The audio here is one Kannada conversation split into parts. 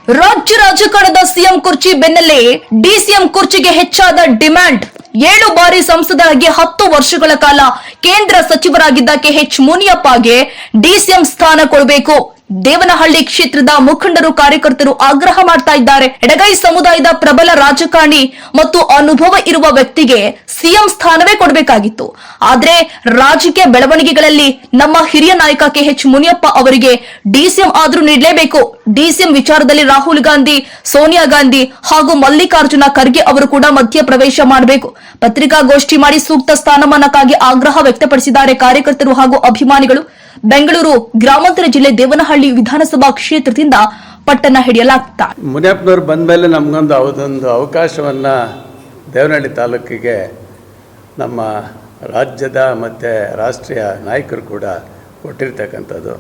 ರಾಜ್ಯ ರಾಜಕಾರಣದ ಸಿಎಂ ಕುರ್ಚಿ ಬೆನ್ನಲ್ಲೇ ಡಿಸಿಎಂ ಕುರ್ಚಿಗೆ ಹೆಚ್ಚಾದ ಡಿಮ್ಯಾಂಡ್. 7 ಬಾರಿ ಸಂಸದರಾಗಿ 10 ವರ್ಷಗಳ ಕಾಲ ಕೇಂದ್ರ ಸಚಿವರಾಗಿದ್ದ ಕೆಎಚ್ ಮುನಿಯಪ್ಪಗೆ ಡಿಸಿಎಂ ಸ್ಥಾನ ಕೊಡಬೇಕು. ದೇವನಹಳ್ಳಿ ಕ್ಷೇತ್ರದ ಮುಖಂಡರು ಕಾರ್ಯಕರ್ತರು ಆಗ್ರಹ ಮಾಡ್ತಾ ಇದ್ದಾರೆ. ಎಡಗೈ ಸಮುದಾಯದ ಪ್ರಬಲ ರಾಜಕಾರಣಿ ಮತ್ತು ಅನುಭವ ಇರುವ ವ್ಯಕ್ತಿಗೆ ಸಿಎಂ ಸ್ಥಾನವೇ ಕೊಡಬೇಕಾಗಿತ್ತು. ಆದ್ರೆ ರಾಜಕೀಯ ಬೆಳವಣಿಗೆಗಳಲ್ಲಿ ನಮ್ಮ ಹಿರಿಯ ನಾಯಕ ಕೆಎಚ್ ಮುನಿಯಪ್ಪ ಅವರಿಗೆ ಡಿಸಿಎಂ ಆದ್ರೂ ನೀಡಲೇಬೇಕು. ಡಿಸಿಎಂ ವಿಚಾರದಲ್ಲಿ ರಾಹುಲ್ ಗಾಂಧಿ, ಸೋನಿಯಾ ಗಾಂಧಿ ಹಾಗೂ ಮಲ್ಲಿಕಾರ್ಜುನ ಖರ್ಗೆ ಅವರು ಕೂಡ ಮಧ್ಯ ಪ್ರವೇಶ ಮಾಡಬೇಕು. ಪತ್ರಿಕಾಗೋಷ್ಠಿ ಮಾಡಿ ಸೂಕ್ತ ಸ್ಥಾನಮಾನಕ್ಕಾಗಿ ಆಗ್ರಹ ವ್ಯಕ್ತಪಡಿಸಿದ್ದಾರೆ ಕಾರ್ಯಕರ್ತರು ಹಾಗೂ ಅಭಿಮಾನಿಗಳು. ಬೆಂಗಳೂರು ಗ್ರಾಮಾಂತರ ಜಿಲ್ಲೆ ದೇವನಹಳ್ಳಿ ವಿಧಾನಸಭಾ ಕ್ಷೇತ್ರದಿಂದ ಪಟ್ಟಣ ಹಿಡಿಯಲಾಗ್ತಾ. ಮುನಿಯಪ್ಪನವರು ಬಂದ ಮೇಲೆ ನಮಗೊಂದು ಅವಕಾಶವನ್ನ ದೇವನಹಳ್ಳಿ ತಾಲೂಕಿಗೆ ನಮ್ಮ ರಾಜ್ಯದ ಮತ್ತು ರಾಷ್ಟ್ರೀಯ ನಾಯಕರು ಕೂಡ ಕೊಟ್ಟಿರ್ತಕ್ಕಂಥದ್ದು.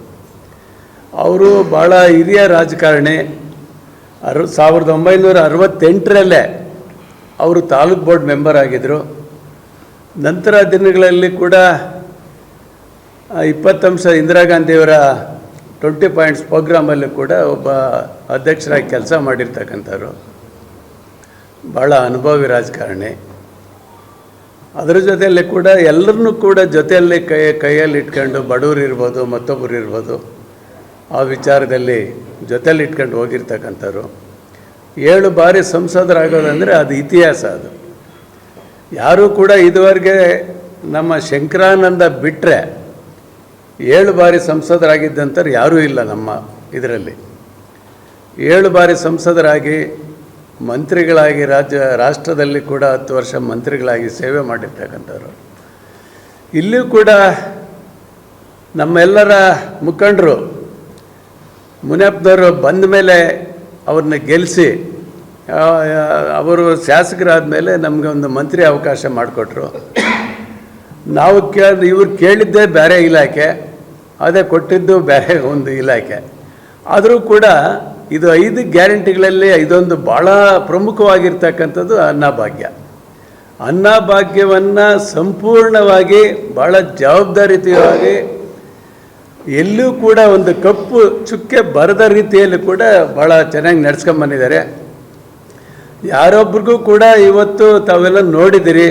ಅವರು ಭಾಳ ಹಿರಿಯ ರಾಜಕಾರಣಿ. 1968ರಲ್ಲೇ ಅವರು ತಾಲೂಕು ಬೋರ್ಡ್ ಮೆಂಬರ್ ಆಗಿದ್ದರು. ನಂತರ ದಿನಗಳಲ್ಲಿ ಕೂಡ 20 ಅಂಶ ಇಂದಿರಾ ಗಾಂಧಿಯವರ 20 ಪಾಯಿಂಟ್ಸ್ ಪ್ರೋಗ್ರಾಮಲ್ಲಿ ಕೂಡ ಒಬ್ಬ ಅಧ್ಯಕ್ಷರಾಗಿ ಕೆಲಸ ಮಾಡಿರ್ತಕ್ಕಂಥವ್ರು. ಭಾಳ ಅನುಭವಿ ರಾಜಕಾರಣಿ. ಅದರ ಜೊತೆಯಲ್ಲಿ ಕೂಡ ಎಲ್ಲರನ್ನೂ ಕೂಡ ಜೊತೆಯಲ್ಲಿ ಕೈಯಲ್ಲಿ ಇಟ್ಕೊಂಡು ಬಡವರು ಇರ್ಬೋದು, ಮತ್ತೊಬ್ಬರು ಇರ್ಬೋದು, ಆ ವಿಚಾರದಲ್ಲಿ ಜೊತೆಯಲ್ಲಿ ಇಟ್ಕೊಂಡು ಹೋಗಿರ್ತಕ್ಕಂಥವ್ರು. 7 ಬಾರಿ ಸಂಸದರಾಗೋದಂದರೆ ಅದು ಇತಿಹಾಸ. ಅದು ಯಾರೂ ಕೂಡ ಇದುವರೆಗೆ ನಮ್ಮ ಶಂಕರಾನಂದ ಬಿಟ್ಟರೆ 7 ಬಾರಿ ಸಂಸದರಾಗಿದ್ದಂಥವ್ರು ಯಾರೂ ಇಲ್ಲ ನಮ್ಮ ಇದರಲ್ಲಿ. 7 ಬಾರಿ ಸಂಸದರಾಗಿ ಮಂತ್ರಿಗಳಾಗಿ ರಾಷ್ಟ್ರದಲ್ಲಿ ಕೂಡ 10 ವರ್ಷ ಮಂತ್ರಿಗಳಾಗಿ ಸೇವೆ ಮಾಡಿರ್ತಕ್ಕಂಥವ್ರು. ಇಲ್ಲಿಯೂ ಕೂಡ ನಮ್ಮೆಲ್ಲರ ಮುಖಂಡರು ಮುನಿಯಪ್ಪನವರು ಬಂದ ಮೇಲೆ ಅವ್ರನ್ನ ಗೆಲ್ಲಿಸಿ ಅವರು ಶಾಸಕರಾದ ಮೇಲೆ ನಮಗೆ ಒಂದು ಮಂತ್ರಿ ಅವಕಾಶ ಮಾಡಿಕೊಟ್ರು. ನಾವು ಇವ್ರು ಕೇಳಿದ್ದೇ ಬೇರೆ ಇಲಾಖೆ, ಅದೇ ಕೊಟ್ಟಿದ್ದು ಬೇರೆ ಒಂದು ಇಲಾಖೆ. ಆದರೂ ಕೂಡ ಇದು 5 ಗ್ಯಾರಂಟಿಗಳಲ್ಲಿ ಇದೊಂದು ಭಾಳ ಪ್ರಮುಖವಾಗಿರ್ತಕ್ಕಂಥದ್ದು ಅನ್ನಭಾಗ್ಯ. ಅನ್ನಭಾಗ್ಯವನ್ನು ಸಂಪೂರ್ಣವಾಗಿ ಭಾಳ ಜವಾಬ್ದಾರಿಯುತವಾಗಿ ಎಲ್ಲೂ ಕೂಡ ಒಂದು ಕಪ್ಪು ಚುಕ್ಕೆ ಬರದ ರೀತಿಯಲ್ಲಿ ಕೂಡ ಭಾಳ ಚೆನ್ನಾಗಿ ನಡೆಸ್ಕೊಂಬಂದಿದ್ದಾರೆ. ಯಾರೊಬ್ರಿಗೂ ಕೂಡ ಇವತ್ತು ತಾವೆಲ್ಲ ನೋಡಿದಿರಿ,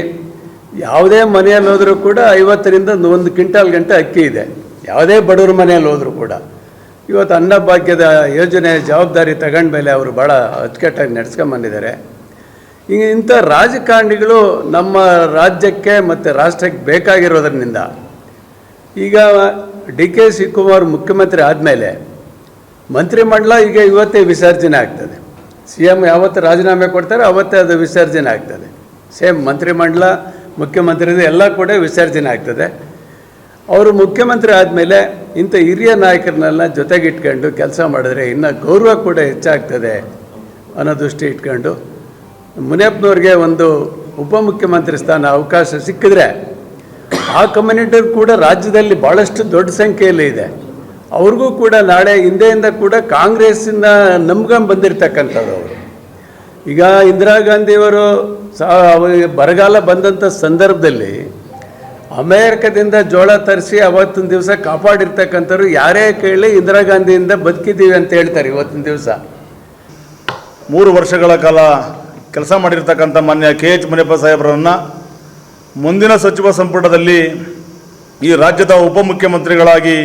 ಯಾವುದೇ ಮನೆಯಲ್ಲಿ ಹೋದರೂ ಕೂಡ 50ರಿಂದ 1 ಕ್ವಿಂಟಾಲ್ ಗಂಟೆ ಅಕ್ಕಿ ಇದೆ. ಯಾವುದೇ ಬಡವ್ರ ಮನೆಯಲ್ಲಿ ಹೋದರೂ ಕೂಡ ಇವತ್ತು ಅನ್ನಭಾಗ್ಯದ ಯೋಜನೆ ಜವಾಬ್ದಾರಿ ತಗೊಂಡ ಮೇಲೆ ಅವರು ಭಾಳ ಅಚ್ಚುಕಟ್ಟಾಗಿ ನಡೆಸ್ಕೊಂಬಂದಿದ್ದಾರೆ. ಇಂಥ ರಾಜಕಾರಣಿಗಳು ನಮ್ಮ ರಾಜ್ಯಕ್ಕೆ ಮತ್ತು ರಾಷ್ಟ್ರಕ್ಕೆ ಬೇಕಾಗಿರೋದ್ರಿಂದ ಈಗ ಡಿ.ಕೆ. ಶಿವಕುಮಾರ್ ಮುಖ್ಯಮಂತ್ರಿ ಆದಮೇಲೆ ಮಂತ್ರಿಮಂಡಲ ಈಗ ಇವತ್ತೇ ವಿಸರ್ಜನೆ ಆಗ್ತದೆ. ಸಿ.ಎಂ ಯಾವತ್ತು ರಾಜೀನಾಮೆ ಕೊಡ್ತಾರೆ ಅವತ್ತೇ ಅದು ವಿಸರ್ಜನೆ ಆಗ್ತದೆ. ಸೇಮ್ ಮಂತ್ರಿಮಂಡಲ, ಮುಖ್ಯಮಂತ್ರಿದು ಎಲ್ಲ ಕೂಡ ವಿಸರ್ಜನೆ ಆಗ್ತದೆ. ಅವರು ಮುಖ್ಯಮಂತ್ರಿ ಆದಮೇಲೆ ಇಂಥ ಹಿರಿಯ ನಾಯಕರನ್ನೆಲ್ಲ ಜೊತೆಗಿಟ್ಕೊಂಡು ಕೆಲಸ ಮಾಡಿದ್ರೆ ಇನ್ನೂ ಗೌರವ ಕೂಡ ಹೆಚ್ಚಾಗ್ತದೆ ಅನ್ನೋ ದೃಷ್ಟಿ ಇಟ್ಕೊಂಡು ಮುನಿಯಪ್ಪನವ್ರಿಗೆ ಒಂದು ಉಪಮುಖ್ಯಮಂತ್ರಿ ಸ್ಥಾನ ಅವಕಾಶ ಸಿಕ್ಕಿದ್ರೆ ಆ ಕಮ್ಯುನಿಟಿ ಕೂಡ ರಾಜ್ಯದಲ್ಲಿ ಭಾಳಷ್ಟು ದೊಡ್ಡ ಸಂಖ್ಯೆಯಲ್ಲಿ ಇದೆ. ಅವ್ರಿಗೂ ಕೂಡ ನಾಳೆ ಹಿಂದೆಯಿಂದ ಕೂಡ ಕಾಂಗ್ರೆಸ್ಸಿಂದ ನಂಬ್ಕೊಂಡು ಬಂದಿರತಕ್ಕಂಥದ್ದು ಅವರು. ಈಗ ಇಂದಿರಾ ಗಾಂಧಿಯವರು ಬರಗಾಲ ಬಂದಂಥ ಸಂದರ್ಭದಲ್ಲಿ ಅಮೇರಿಕದಿಂದ ಜೋಳ ತರಿಸಿ ಅವತ್ತಿನ ದಿವಸ ಕಾಪಾಡಿರ್ತಕ್ಕಂಥವ್ರು ಯಾರೇ ಕೇಳಿ ಇಂದಿರಾ ಗಾಂಧಿಯಿಂದ ಬದುಕಿದ್ದೀವಿ ಅಂತ ಹೇಳ್ತಾರೆ. ಇವತ್ತಿನ ದಿವಸ 3 ವರ್ಷಗಳ ಕಾಲ ಕೆಲಸ ಮಾಡಿರ್ತಕ್ಕಂಥ ಮಾನ್ಯ ಕೆಎಚ್ ಮುನಿಯಪ್ಪ ಸಾಹೇಬರನ್ನು ಮುಂದಿನ ಸಚಿವ ಸಂಪುಟದಲ್ಲಿ ಈ ರಾಜ್ಯದ ಉಪಮುಖ್ಯಮಂತ್ರಿಗಳಾಗಿ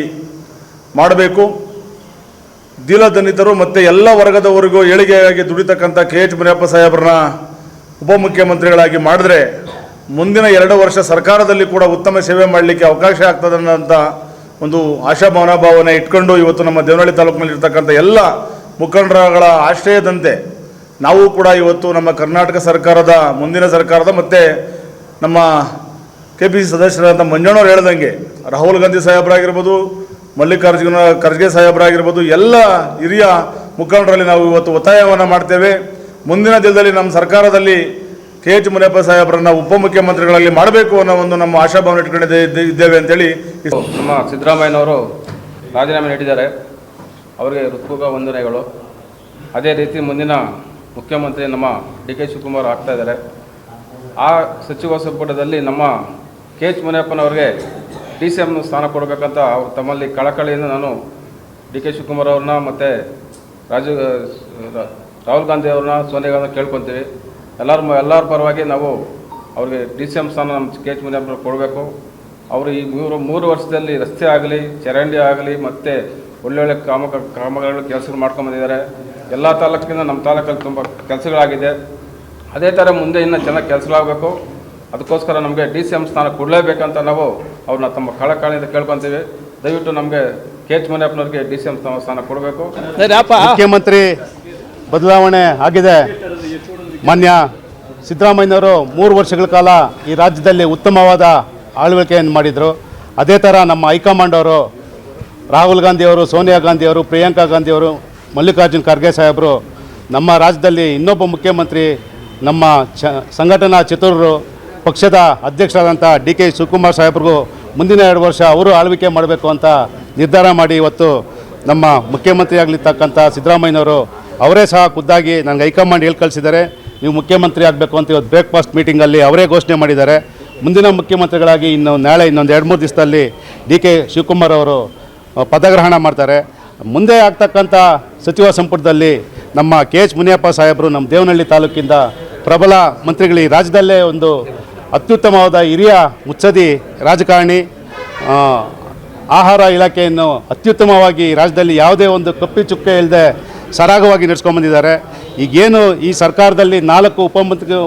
ಮಾಡಬೇಕು. ದೀನದಲಿತರು ಮತ್ತು ಎಲ್ಲ ವರ್ಗದವರಿಗೂ ಏಳಿಗೆಯಾಗಿ ದುಡಿತಕ್ಕಂಥ ಕೆಎಚ್ ಮುನಿಯಪ್ಪ ಸಾಹೇಬರನ್ನ ಉಪಮುಖ್ಯಮಂತ್ರಿಗಳಾಗಿ ಮಾಡಿದ್ರೆ ಮುಂದಿನ 2 ವರ್ಷ ಸರ್ಕಾರದಲ್ಲಿ ಕೂಡ ಉತ್ತಮ ಸೇವೆ ಮಾಡಲಿಕ್ಕೆ ಅವಕಾಶ ಆಗ್ತದೆ ಅನ್ನೋಂಥ ಒಂದು ಆಶಾಭಾವನೆ ಇಟ್ಕೊಂಡು ಇವತ್ತು ನಮ್ಮ ದೇವನಹಳ್ಳಿ ತಾಲೂಕಿನಲ್ಲಿರ್ತಕ್ಕಂಥ ಎಲ್ಲ ಮುಖಂಡರುಗಳ ಆಶ್ರಯದಂತೆ ನಾವು ಕೂಡ ಇವತ್ತು ನಮ್ಮ ಕರ್ನಾಟಕ ಸರ್ಕಾರದ ಮುಂದಿನ ಸರ್ಕಾರದ ಮತ್ತು ನಮ್ಮ KPC ಸದಸ್ಯರಾದಂಥ ಮಂಜಣ್ಣವ್ರು ಹೇಳ್ದಂಗೆ ರಾಹುಲ್ ಗಾಂಧಿ ಸಾಹೇಬರಾಗಿರ್ಬೋದು, ಮಲ್ಲಿಕಾರ್ಜುನ ಖರ್ಗೆ ಸಾಹೇಬರಾಗಿರ್ಬೋದು, ಎಲ್ಲ ಹಿರಿಯ ಮುಖಂಡರಲ್ಲಿ ನಾವು ಇವತ್ತು ಒತ್ತಾಯವನ್ನು ಮಾಡ್ತೇವೆ. ಮುಂದಿನ ದಿನದಲ್ಲಿ ನಮ್ಮ ಸರ್ಕಾರದಲ್ಲಿ ಕೆಎಚ್ ಮುನಿಯಪ್ಪ ಸಾಹೇಬರನ್ನ ಉಪಮುಖ್ಯಮಂತ್ರಿಗಳಲ್ಲಿ ಮಾಡಬೇಕು ಅನ್ನೋ ಒಂದು ನಮ್ಮ ಆಶಾಭಾವನೆ ಇಟ್ಕೊಂಡಿದ್ದೇವೆ ಅಂತೇಳಿ ನಮ್ಮ ಸಿದ್ದರಾಮಯ್ಯನವರು ರಾಜೀನಾಮೆ ನೀಡಿದ್ದಾರೆ. ಅವರಿಗೆ ಹೃತ್ಪೂರ್ವಕ ವಂದನೆಗಳು. ಅದೇ ರೀತಿ ಮುಂದಿನ ಮುಖ್ಯಮಂತ್ರಿ ನಮ್ಮ ಡಿ.ಕೆ. ಶಿವಕುಮಾರ್ ಆಗ್ತಾ ಇದ್ದಾರೆ. ಆ ಸಚಿವ ಸಂಪುಟದಲ್ಲಿ ನಮ್ಮ ಕೆಎಚ್ ಮುನಿಯಪ್ಪನವ್ರಿಗೆ ಡಿ.ಸಿ.ಎಂ ಸ್ಥಾನ ಕೊಡಬೇಕಂತ ಅವರು ತಮ್ಮಲ್ಲಿ ಕಳಕಳಿಯಿಂದ ನಾನು ಡಿ.ಕೆ. ಶಿವಕುಮಾರ್ ಅವ್ರನ್ನ ಮತ್ತು ರಾಹುಲ್ ಗಾಂಧಿ ಅವ್ರನ್ನ ಸೋನಿಯಾ ಗಾಂಧಿ ಕೇಳ್ಕೊತೀವಿ. ಎಲ್ಲರ ಪರವಾಗಿ ನಾವು ಅವ್ರಿಗೆ DCM ಸ್ಥಾನ ನಮ್ಮ KH ಮುನಿಯಪ್ಪನವ್ರು ಕೊಡಬೇಕು. ಅವರು ಈ ಮೂರು ವರ್ಷದಲ್ಲಿ ರಸ್ತೆ ಆಗಲಿ, ಚರಂಡಿ ಆಗಲಿ ಮತ್ತು ಒಳ್ಳೊಳ್ಳೆ ಕಾಮಗಾರಿಗಳು ಕೆಲಸಗಳು ಮಾಡ್ಕೊಂಬಂದಿದ್ದಾರೆ. ಎಲ್ಲ ತಾಲೂಕಿನ ನಮ್ಮ ತಾಲೂಕಲ್ಲಿ ತುಂಬ ಕೆಲಸಗಳಾಗಿದೆ. ಅದೇ ಥರ ಮುಂದೆ ಇನ್ನೂ ಚೆನ್ನಾಗಿ ಕೆಲಸಗಳಾಗಬೇಕು. ಅದಕ್ಕೋಸ್ಕರ ನಮಗೆ DCM ಸ್ಥಾನ ಕೊಡಲೇಬೇಕಂತ ನಾವು ಅವ್ರನ್ನ ತಮ್ಮ ಕಳಕಳಿಯಿಂದ ಕೇಳ್ಕೊತೀವಿ. ದಯವಿಟ್ಟು ನಮಗೆ KH ಮುನಿಯಪ್ಪನವ್ರಿಗೆ DCM ಸ್ಥಾನ ಕೊಡಬೇಕು. ಮುಖ್ಯಮಂತ್ರಿ ಬದಲಾವಣೆ ಆಗಿದೆ. ಮಾನ್ಯ ಸಿದ್ದರಾಮಯ್ಯನವರು 3 ವರ್ಷಗಳ ಕಾಲ ಈ ರಾಜ್ಯದಲ್ಲಿ ಉತ್ತಮವಾದ ಆಳ್ವಿಕೆಯನ್ನು ಮಾಡಿದರು. ಅದೇ ಥರ ನಮ್ಮ ಹೈಕಮಾಂಡ್ ಅವರು ರಾಹುಲ್ ಗಾಂಧಿಯವರು, ಸೋನಿಯಾ ಗಾಂಧಿಯವರು, ಪ್ರಿಯಾಂಕಾ ಗಾಂಧಿಯವರು, ಮಲ್ಲಿಕಾರ್ಜುನ್ ಖರ್ಗೆ ಸಾಹೇಬರು ನಮ್ಮ ರಾಜ್ಯದಲ್ಲಿ ಇನ್ನೊಬ್ಬ ಮುಖ್ಯಮಂತ್ರಿ ನಮ್ಮ ಸಂಘಟನಾ ಚತುರರು ಪಕ್ಷದ ಅಧ್ಯಕ್ಷರಾದಂಥ DK ಶಿವಕುಮಾರ್ ಸಾಹೇಬ್ರಿಗೂ ಮುಂದಿನ 2 ವರ್ಷ ಅವರು ಆಳ್ವಿಕೆ ಮಾಡಬೇಕು ಅಂತ ನಿರ್ಧಾರ ಮಾಡಿ ಇವತ್ತು ನಮ್ಮ ಮುಖ್ಯಮಂತ್ರಿ ಆಗಲಿರ್ತಕ್ಕಂಥ ಸಿದ್ದರಾಮಯ್ಯನವರು ಅವರೇ ಸಹ ಖುದ್ದಾಗಿ ನನಗೆ ಹೈಕಮಾಂಡ್ ಹೇಳಿ ಕಳಿಸಿದ್ದಾರೆ, ನೀವು ಮುಖ್ಯಮಂತ್ರಿ ಆಗಬೇಕು ಅಂತ ಇವತ್ತು ಬ್ರೇಕ್ಫಾಸ್ಟ್ ಮೀಟಿಂಗಲ್ಲಿ ಅವರೇ ಘೋಷಣೆ ಮಾಡಿದ್ದಾರೆ. ಮುಂದಿನ ಮುಖ್ಯಮಂತ್ರಿಗಳಾಗಿ ನಾಳೆ ಇನ್ನೊಂದು 2-3 ದಿವಸದಲ್ಲಿ DK ಶಿವಕುಮಾರ್ ಅವರು ಪದಗ್ರಹಣ ಮಾಡ್ತಾರೆ. ಮುಂದೆ ಆಗ್ತಕ್ಕಂಥ ಸಚಿವ ಸಂಪುಟದಲ್ಲಿ ನಮ್ಮ KH ಮುನಿಯಪ್ಪ ಸಾಹೇಬರು ನಮ್ಮ ದೇವನಹಳ್ಳಿ ತಾಲೂಕಿಂದ ಪ್ರಬಲ ಮಂತ್ರಿಗಳು, ಈ ರಾಜ್ಯದಲ್ಲೇ ಒಂದು ಅತ್ಯುತ್ತಮವಾದ ಹಿರಿಯ ಮುತ್ಸದಿ ರಾಜಕಾರಣಿ, ಆಹಾರ ಇಲಾಖೆಯನ್ನು ಅತ್ಯುತ್ತಮವಾಗಿ ರಾಜ್ಯದಲ್ಲಿ ಯಾವುದೇ ಒಂದು ಕಪ್ಪಿ ಚುಕ್ಕೆ ಇಲ್ಲದೆ ಸರಾಗವಾಗಿ ನಡೆಸ್ಕೊಂಡ್ಬಂದಿದ್ದಾರೆ. ಈಗೇನು ಈ ಸರ್ಕಾರದಲ್ಲಿ 4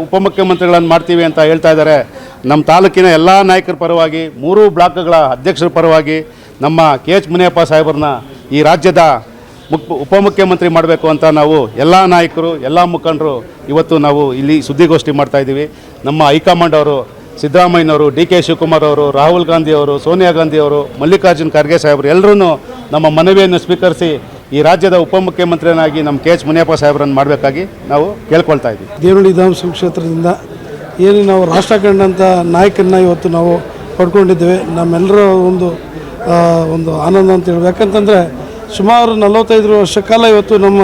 ಉಪಮುಖ್ಯಮಂತ್ರಿಗಳನ್ನು ಮಾಡ್ತೀವಿ ಅಂತ ಹೇಳ್ತಾ ಇದ್ದಾರೆ. ನಮ್ಮ ತಾಲೂಕಿನ ಎಲ್ಲ ನಾಯಕರ ಪರವಾಗಿ, 3 ಬ್ಲಾಕ್ಗಳ ಅಧ್ಯಕ್ಷರ ಪರವಾಗಿ ನಮ್ಮ KH ಮುನಿಯಪ್ಪ ಸಾಹೇಬ್ರನ್ನ ಈ ರಾಜ್ಯದ ಉಪಮುಖ್ಯಮಂತ್ರಿ ಮಾಡಬೇಕು ಅಂತ ನಾವು ಎಲ್ಲ ನಾಯಕರು, ಎಲ್ಲ ಮುಖಂಡರು ಇವತ್ತು ನಾವು ಇಲ್ಲಿ ಸುದ್ದಿಗೋಷ್ಠಿ ಮಾಡ್ತಾಯಿದ್ದೀವಿ. ನಮ್ಮ ಹೈಕಮಾಂಡ್ ಅವರು, ಸಿದ್ದರಾಮಯ್ಯನವರು, DK ಶಿವಕುಮಾರ್ ಅವರು, ರಾಹುಲ್ ಗಾಂಧಿ ಅವರು, ಸೋನಿಯಾ ಗಾಂಧಿ ಅವರು, ಮಲ್ಲಿಕಾರ್ಜುನ್ ಖರ್ಗೆ ಸಾಹೇಬರು ಎಲ್ಲರೂ ನಮ್ಮ ಮನವಿಯನ್ನು ಸ್ವೀಕರಿಸಿ ಈ ರಾಜ್ಯದ ಉಪಮುಖ್ಯಮಂತ್ರಿಯನ್ನಾಗಿ ನಮ್ಮ KH ಮುನಿಯಪ್ಪ ಸಾಹೇಬ್ರನ್ನು ಮಾಡಬೇಕಾಗಿ ನಾವು ಕೇಳ್ಕೊಳ್ತಾ ಇದ್ದೀವಿ. ದೇವನಹಳ್ಳಿ ವಿಧಾನಸಭಾ ಕ್ಷೇತ್ರದಿಂದ ಏನು ನಾವು ರಾಷ್ಟ್ರ ಕಂಡಂಥ ನಾಯಕರನ್ನ ಇವತ್ತು ನಾವು ಪಡ್ಕೊಂಡಿದ್ದೇವೆ. ನಮ್ಮೆಲ್ಲರ ಒಂದು ಆನಂದ ಅಂತ ಹೇಳಿ, ಯಾಕಂತಂದರೆ ಸುಮಾರು 45 ವರ್ಷ ಕಾಲ ಇವತ್ತು ನಮ್ಮ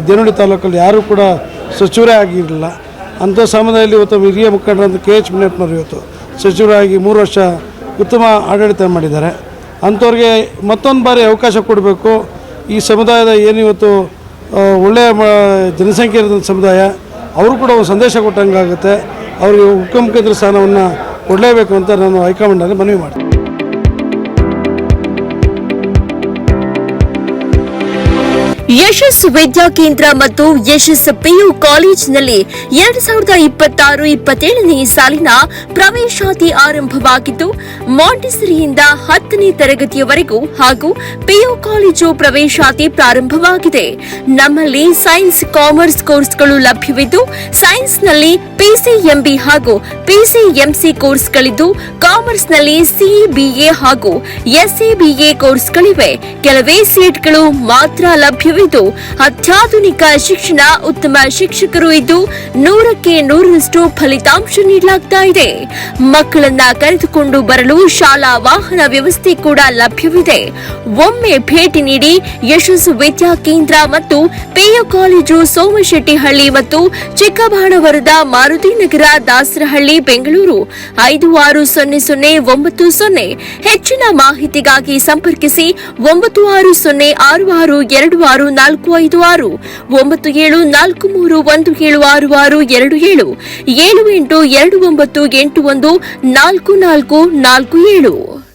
ದೇವನಹಳ್ಳಿ ತಾಲೂಕಲ್ಲಿ ಯಾರೂ ಕೂಡ ಸಚಿವರೇ ಆಗಿರಲಿಲ್ಲ. ಅಂಥ ಸಮಯದಲ್ಲಿ ಇವತ್ತು ಹಿರಿಯ ಮುಖಂಡರಂತ KH ಮುನಿಯಪ್ಪನವರು ಇವತ್ತು ಸಚಿವರಾಗಿ 3 ವರ್ಷ ಉತ್ತಮ ಆಡಳಿತ ಮಾಡಿದ್ದಾರೆ. ಅಂಥವ್ರಿಗೆ ಮತ್ತೊಂದು ಬಾರಿ ಅವಕಾಶ ಕೊಡಬೇಕು. ಈ ಸಮುದಾಯದ ಏನು ಇವತ್ತು ಒಳ್ಳೆಯ ಜನಸಂಖ್ಯೆ ಇರೋದಂಥ ಸಮುದಾಯ, ಅವರು ಕೂಡ ಒಂದು ಸಂದೇಶ ಕೊಟ್ಟಂಗಾಗುತ್ತೆ. ಅವರಿಗೆ ಉಪಮುಖ್ಯಮಂತ್ರಿ ಸ್ಥಾನವನ್ನು ಕೊಡಲೇಬೇಕು ಅಂತ ನಾನು ಹೈಕಮಾಂಡಲ್ಲಿ ಮನವಿ ಮಾಡ್ತೀನಿ. ಯಶಸ್ ವಿದ್ಯಾ ಕೇಂದ್ರ ಮತ್ತು ಯಶಸ್ PU ಕಾಲೇಜಿನಲ್ಲಿ 2026-27ನೇ ಸಾಲಿನ ಪ್ರವೇಶಾತಿ ಆರಂಭವಾಗಿದ್ದು, ಮಾಂಟೆಸರಿಯಿಂದ 10ನೇ ತರಗತಿಯವರೆಗೂ ಹಾಗೂ PU ಕಾಲೇಜು ಪ್ರವೇಶಾತಿ ಪ್ರಾರಂಭವಾಗಿದೆ. ನಮ್ಮಲ್ಲಿ ಸೈನ್ಸ್, ಕಾಮರ್ಸ್ ಕೋರ್ಸ್ಗಳು ಲಭ್ಯವಿದ್ದು, ಸೈನ್ಸ್ನಲ್ಲಿ PCMB ಹಾಗೂ PCMC ಕೋರ್ಸ್ಗಳಿದ್ದು, ಕಾಮರ್ಸ್ನಲ್ಲಿ CA, BA ಹಾಗೂ SABA ಕೋರ್ಸ್ಗಳಿವೆ. ಕೆಲವೇ ಸೀಟ್ಗಳು ಮಾತ್ರ ಲಭ್ಯವಿದ್ದು, ಅತ್ಯಾಧುನಿಕ ಶಿಕ್ಷಣ, ಉತ್ತಮ ಶಿಕ್ಷಕರು ಇದ್ದು 100ಕ್ಕೆ 100ರಷ್ಟು ಫಲಿತಾಂಶ ನೀಡಲಾಗ್ತಾ ಇದೆ. ಮಕ್ಕಳನ್ನ ಕರೆದುಕೊಂಡು ಬರಲು ಶಾಲಾ ವಾಹನ ವ್ಯವಸ್ಥೆ ಕೂಡ ಲಭ್ಯವಿದೆ. ಒಮ್ಮೆ ಭೇಟಿ ನೀಡಿ. ಯಶಸ್ ವಿದ್ಯಾ ಕೇಂದ್ರ ಮತ್ತು PU ಕಾಲೇಜು, ಸೋಮಶೆಟ್ಟಿಹಳ್ಳಿ ಮತ್ತು ಚಿಕ್ಕಬಾಣವರದ, ಮಾರುತಿನಗರ, ದಾಸರಹಳ್ಳಿ, ಬೆಂಗಳೂರು 560090. ಹೆಚ್ಚಿನ ಮಾಹಿತಿಗಾಗಿ ಸಂಪರ್ಕಿಸಿ 9606626456, 9743176627, 7829814447.